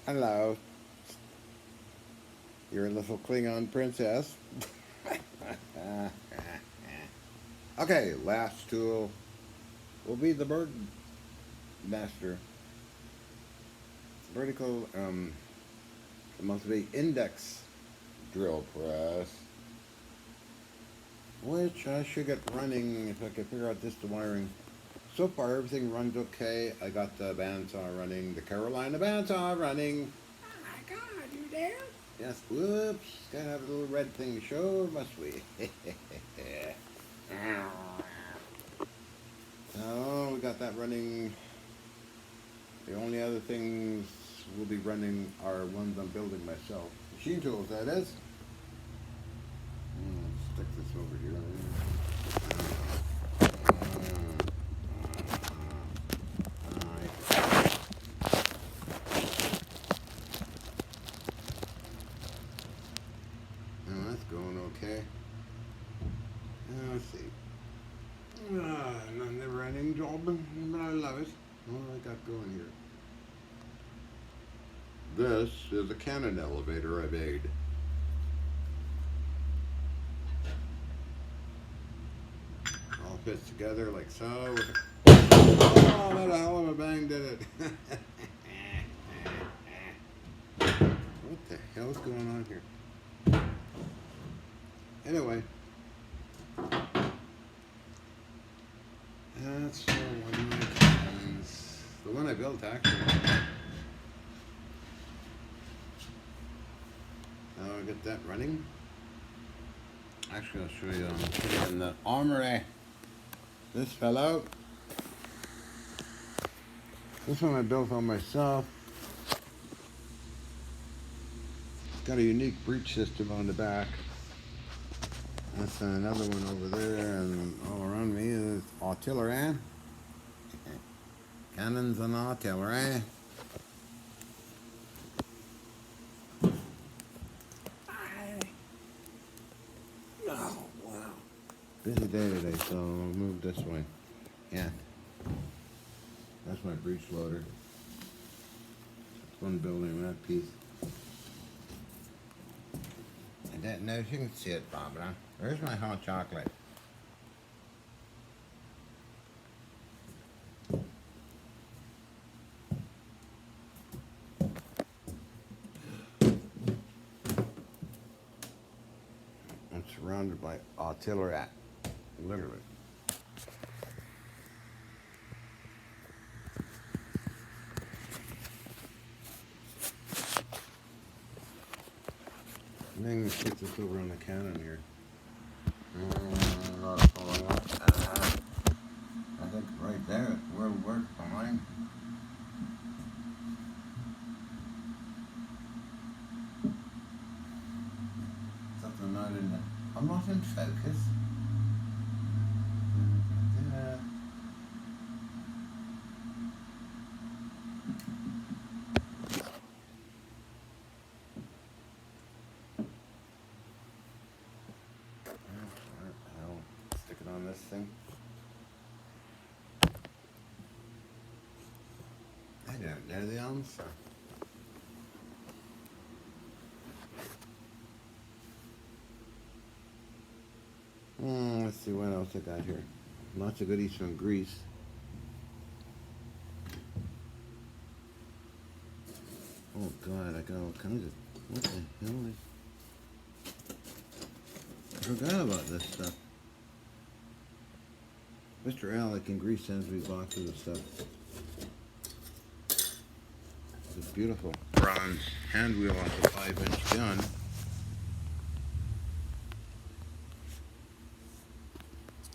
Hello, your little Klingon princess. Okay, last tool will be the bird master. Vertical, monthly index drill press, which I should get running if I can figure out this wiring. So far, everything runs okay. I got the bandsaw running, the Carolina bandsaw running. Oh my God, you there? Yes, whoops. Gotta have a little red thing to show, must we? So, we got that running. The only other things we'll be running are ones I'm building myself. Machine tools, that is. Stick this over here. Oh, that's going okay. Let's see. Not a never-ending job, but I love it. What do I got going here? This is a cannon elevator I made. All fits together like so. Oh, what a hell of a bang did it. What the hell's going on here? Anyway. That's for one of my cannons. The one I built, actually. Now I get that running. Actually, I'll show you in the armory. This fellow. This one I built on myself. It's got a unique breech system on the back. That's another one over there, and all around me is artillery. Cannons and artillery. Oh, wow. Busy day today, so I'll move this way. Yeah. That's my breech loader. It's one building, that piece. I don't know if you can see it, Barbara. Where's my hot chocolate? I'm surrounded by artillery, literally. And then stick this over on the cannon here. A lot of falling off. I think right there will work fine. Something not in the. I'm not in focus. Yeah. I'll stick it on this thing. I don't know the answer. Let's see what else I got here. Lots of goodies from Greece. Oh God, I got all kinds of. What the hell is? I forgot about this stuff. Mr. Alec in Greece sends me boxes of stuff. It's beautiful bronze hand wheel off a 5-inch gun.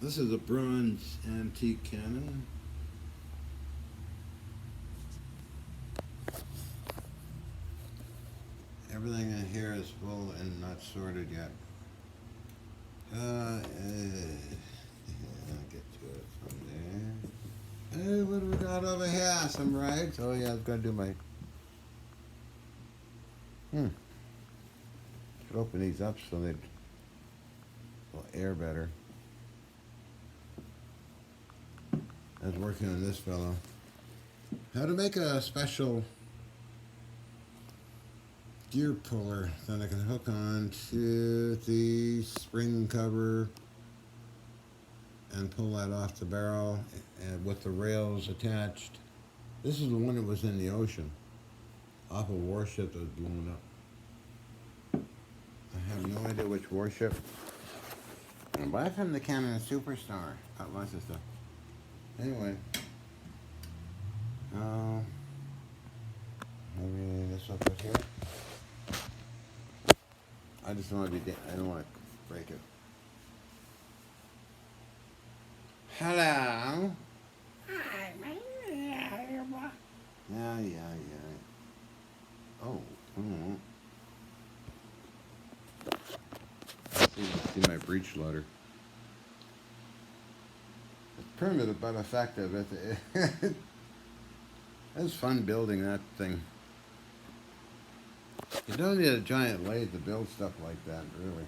This is a bronze antique cannon. Everything in here is full and not sorted yet. I'll get to it from there. Hey, what do we got over here? Some rags? Oh yeah, I've got to do my... Should open these up so they will air better. I was working on this fellow. How to make a special gear puller that I can hook on to the spring cover and pull that off the barrel and with the rails attached. This is the one that was in the ocean off a warship that was blown up. I have no idea which warship. Buy from the Canada Superstar. Got lots of stuff. Anyway, maybe this will put here. I just want to be. I don't want to break it. Hello. Hi, yeah. Oh. See my breech loader. It's primitive but effective. It's fun building that thing. You don't need a giant lathe to build stuff like that, really.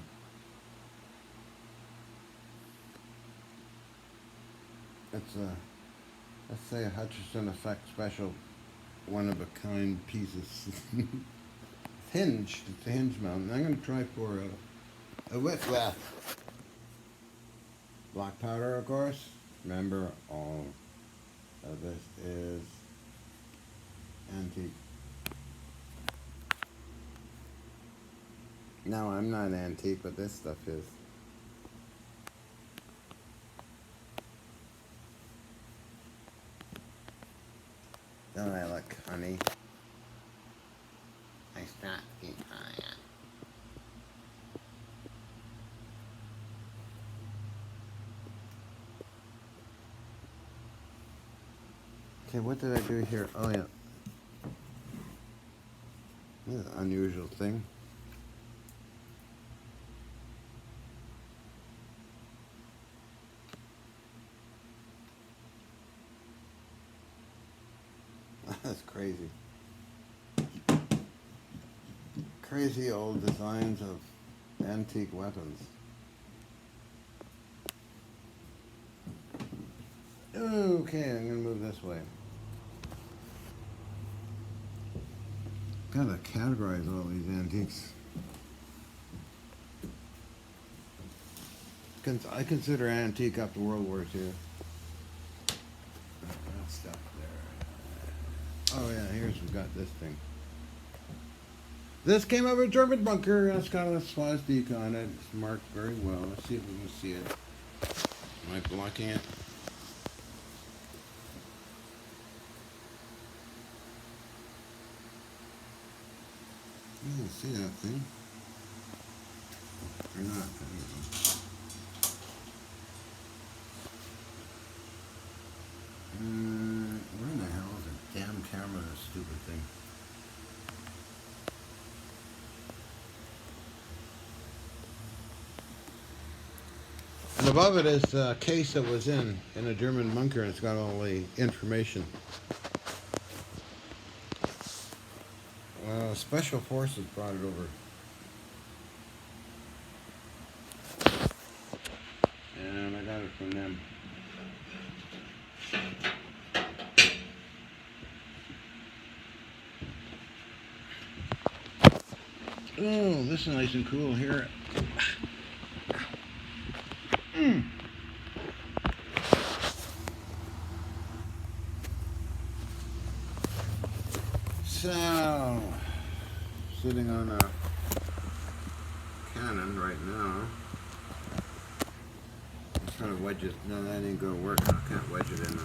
It's a, let's say a Hutchison Effect Special, one-of-a-kind pieces. It's hinged. It's a hinge mount. I'm going to try for a whip bath. Black powder, of course. Remember, all of this is antique. No, I'm not antique, but this stuff is. Don't I look funny? I start to keep tired. Okay, what did I do here? Oh, yeah. This is an unusual thing. That's crazy. Crazy old designs of antique weapons. Okay, I'm gonna move this way. Gotta categorize all these antiques. I consider antique up to World War II. That stuff there. Oh yeah, we've got this thing. This came out of a German bunker. It's got a swastika on it. It's marked very well. Let's see if we can see it. Am I blocking it? You can see that thing. Or not. I don't know. Where in the hell is the damn camera, this stupid thing? And above it is the case that was in a German bunker, and it's got all the information. Special Forces brought it over. And I got it from them. Oh, this is nice and cool here. So, sitting on a cannon right now. I'm trying to wedge it. No, that ain't gonna work. I can't wedge it in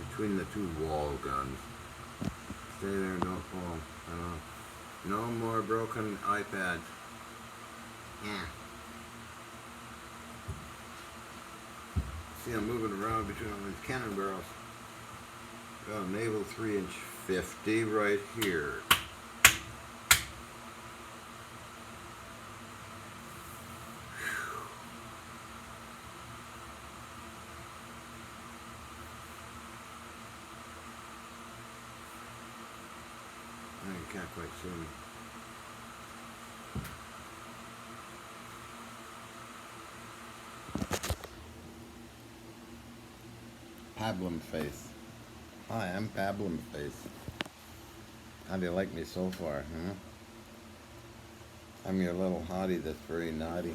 between the two wall guns. Stay there and don't fall. No more broken iPads. Yeah. See, I'm moving around between all these cannon barrels. Got a naval 3-inch 50 right here. You can't quite see me. Pablum face. Hi, I'm Pablum face. How do you like me so far, huh? I'm your little hottie that's very naughty.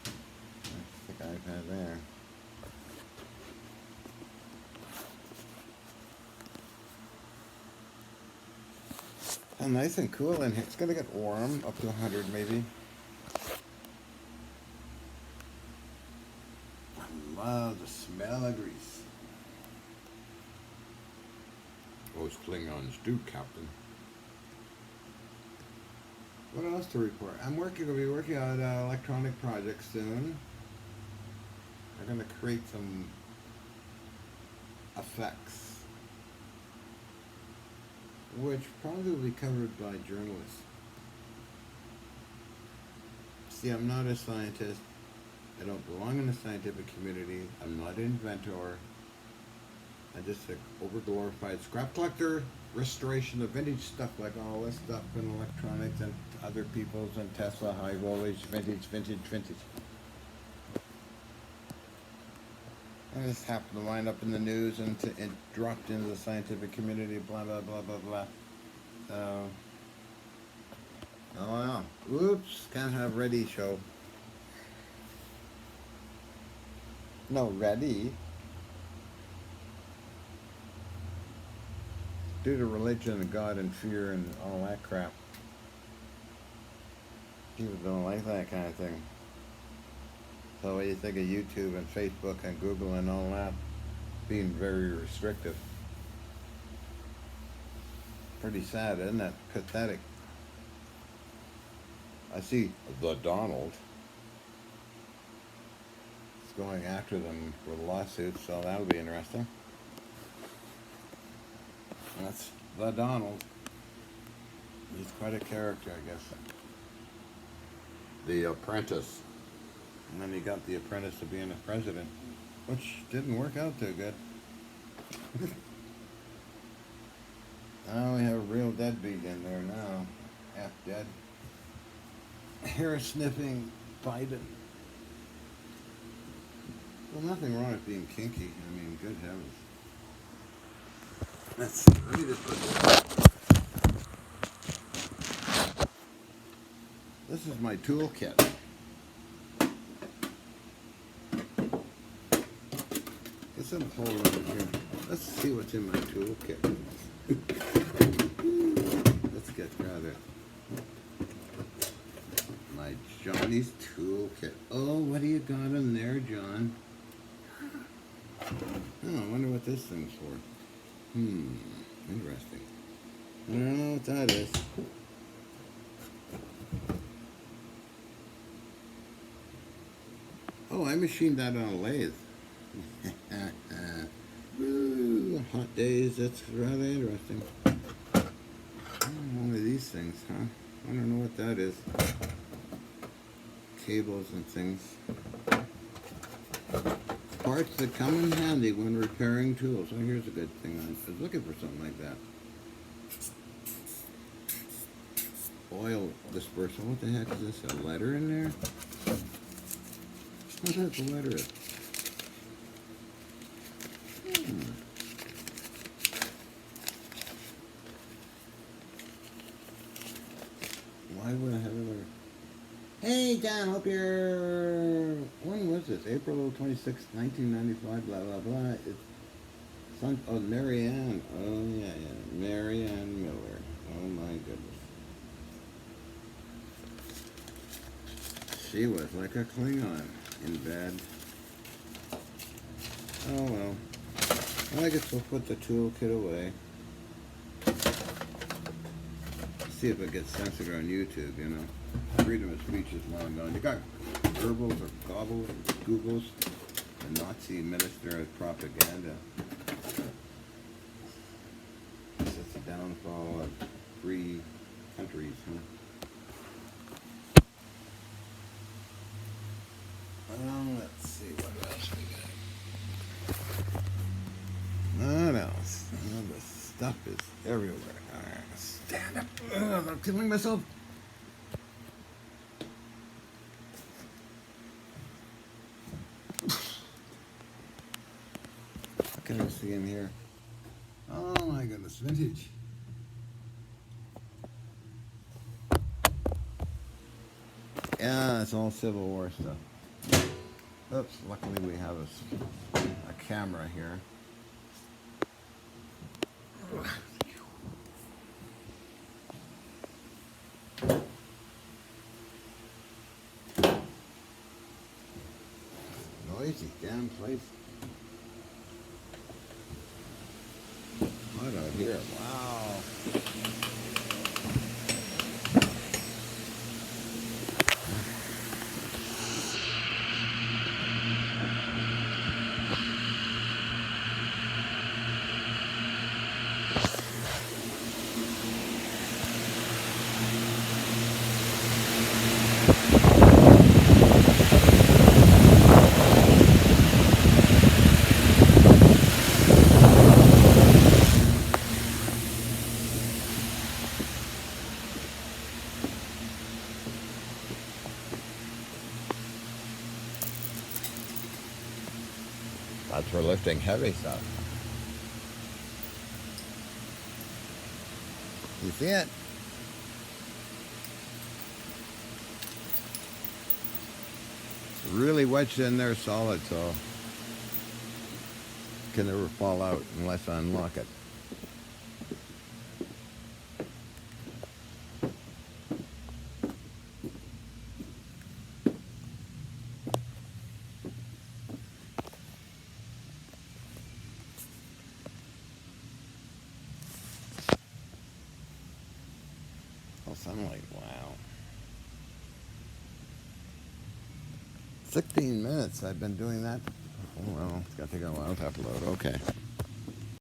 That's the iPad there. Oh, nice and cool in here. It's gonna get warm, up to 100 maybe. I love the smell of grease. Those Klingons do, Captain. What else to report? Gonna be working on an electronic project soon. I'm gonna create some effects, which probably will be covered by journalists. See, I'm not a scientist. I don't belong in the scientific community. I'm not an inventor. I'm just an overglorified scrap collector, restoration of vintage stuff, like all this stuff in electronics and other people's and Tesla, high voltage, vintage. I just happened to wind up in the news and it dropped into the scientific community, blah, blah, blah, blah, blah. So, oh well. Oops, can't have ready show. No, ready. Due to religion and God and fear and all that crap. People don't like that kind of thing. So what do you think of YouTube and Facebook and Google and all that being very restrictive? Pretty sad, isn't that? Pathetic. I see the Donald is going after them with lawsuits, so that'll be interesting. That's the Donald. He's quite a character, I guess. The Apprentice. And then he got the Apprentice to being a president, which didn't work out too good. Now we have a real deadbeat in there now. Half dead. Hair sniffing Biden. Well, nothing wrong with being kinky. I mean, good heavens. Let me just put this is my toolkit. Get some hole over here. Let's see what's in my toolkit. Let's get rather my Johnny's toolkit. Oh, what do you got in there, John? Oh, I wonder what this thing's for. Interesting. I don't know what that is. Oh, I machined that on a lathe. Ooh, hot days, that's rather interesting. One of these things, huh? I don't know what that is. Cables and things. Parts that come in handy when repairing tools. Oh, here's a good thing. I was looking for something like that. Oil dispersal. What the heck is this? A letter in there? What type of letter is? Why would I have a letter? Hey, John, hope you're... When was this? April 26, 1995, blah, blah, blah. It's oh, Marianne. Oh, yeah. Marianne Miller. Oh, my goodness. She was like a Klingon in bed. Oh, well. I guess we'll put the toolkit away. See if it gets censored on YouTube, you know. Freedom of speech is long gone. You got Goebbels or Gobbles, Googles, the Nazi minister of propaganda. It's the downfall of free countries, huh? Let's see what else we got. What else? Oh, the stuff is everywhere. Stand up. I'm killing myself. What can I see in here? Oh my goodness, vintage. Yeah, it's all Civil War stuff. Oops, luckily we have a camera here. Noisy damn place. What out here? Wow. That's for lifting heavy stuff. You see it? It's really wedged in there solid, so it can never fall out unless I unlock it. Oh, sunlight, wow. 16 minutes I've been doing that. Oh, well, it's got to take a while to upload. Okay.